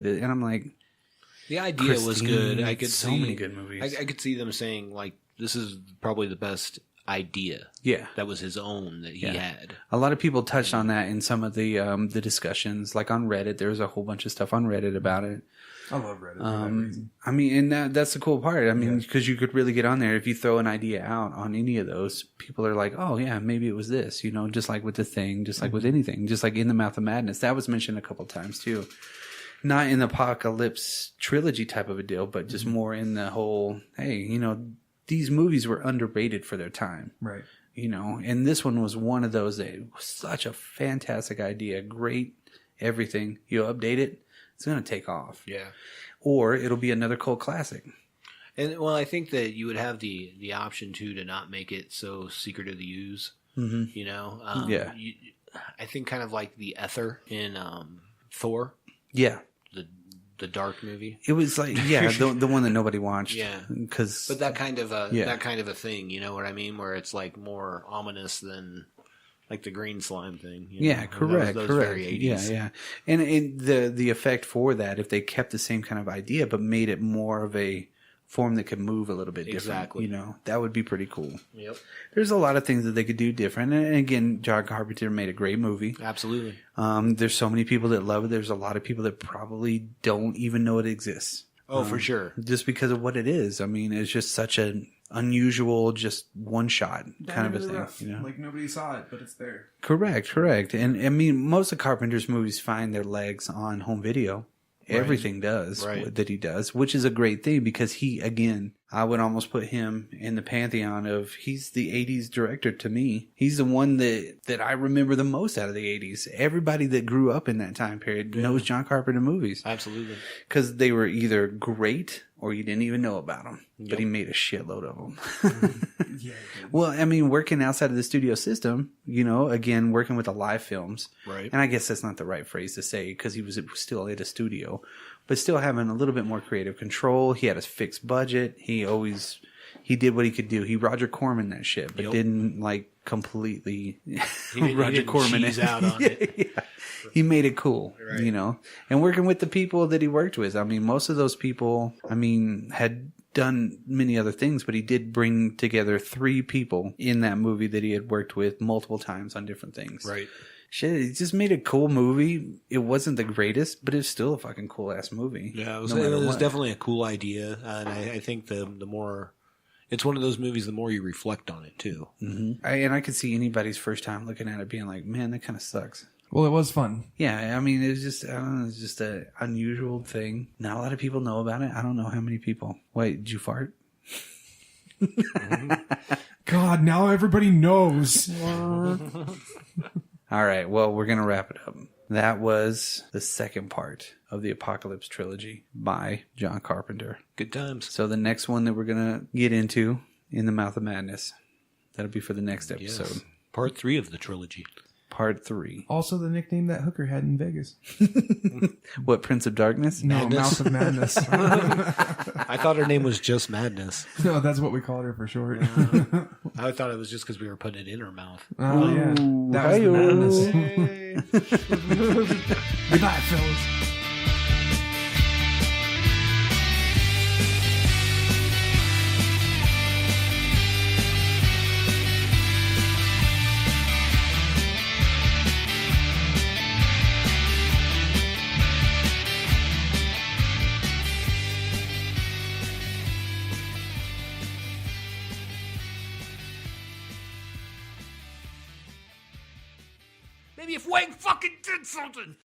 this. And I'm like, the idea was good. I could so see many good movies. I could see them saying like, this is probably the best idea. Yeah, that was his own that he had. A lot of people touched on that in some of the discussions, like on Reddit. There was a whole bunch of stuff on Reddit about it. I love Reddit for that reason. I mean, and that's the cool part. I mean, because you could really get on there. If you throw an idea out on any of those, people are like, oh, yeah, maybe it was this, you know, just like with The Thing, just like with anything, just like in the Mouth of Madness. That was mentioned a couple times, too. Not in the Apocalypse trilogy type of a deal, but just more in the whole, hey, you know, these movies were underrated for their time. Right. You know, and this one was one of those that was such a fantastic idea. Great everything. You update it, it's going to take off. Yeah. Or it'll be another cult classic. And, well, I think that you would have the option, too, to not make it so secret of the use. Mm-hmm. You know? I think kind of like the Ether in Thor. Yeah. The Dark movie. It was like, yeah, the one that nobody watched. Yeah. But that kind of a thing, you know what I mean? Where it's like more ominous than like the green slime thing. You know? Correct. Those correct. very 80s. Yeah. And the effect for that, if they kept the same kind of idea, but made it more of a form that could move a little bit different. Exactly. You know, that would be pretty cool. Yep. There's a lot of things that they could do different. And again, John Carpenter made a great movie. Absolutely. There's so many people that love it. There's a lot of people that probably don't even know it exists. Oh, for sure. Just because of what it is. I mean, it's just such an unusual, just one shot kind of a thing. Rough. You know? Like nobody saw it, but it's there. Correct. And I mean, most of Carpenter's movies find their legs on home video. Right. Everything does that he does, which is a great thing because he, again, I would almost put him in the pantheon of he's the 80s director to me. He's the one that I remember the most out of the 80s. Everybody that grew up in that time period knows John Carpenter movies. Absolutely. Because they were either great or you didn't even know about them. Yep. But he made a shitload of them. Well, I mean, working outside of the studio system, you know, again, working with the live films. Right. And I guess that's not the right phrase to say because he was still at a studio. But still having a little bit more creative control. He had a fixed budget. He did what he could do. He Roger Corman that shit, but didn't like completely Roger Corman out on it. Yeah. He made it cool, you know. And working with the people that he worked with. I mean, most of those people, had done many other things, but he did bring together 3 people in that movie that he had worked with multiple times on different things. Right. Shit, it just made a cool movie. It wasn't the greatest, but it's still a fucking cool ass movie. Yeah, it was definitely a cool idea, and I think the more it's one of those movies, the more you reflect on it too. Mm-hmm. I could see anybody's first time looking at it being like, "Man, that kind of sucks." Well, it was fun. Yeah, I mean, it was just, I don't know, it's just an unusual thing. Not a lot of people know about it. I don't know how many people. Wait, did you fart? God, now everybody knows. All right, well, we're going to wrap it up. That was the second part of the Apocalypse Trilogy by John Carpenter. Good times. So the next one that we're going to get into, In the Mouth of Madness, that'll be for the next episode. Yes. Part 3 of the trilogy. Part 3. Also the nickname that hooker had in Vegas. What, Prince of Darkness? No, Mouth of Madness. I thought her name was just Madness. No, that's what we called her for short. I thought it was just because we were putting it in her mouth. Oh, yeah. That was the madness. Goodbye, fellas. Maybe if Wang fucking did something.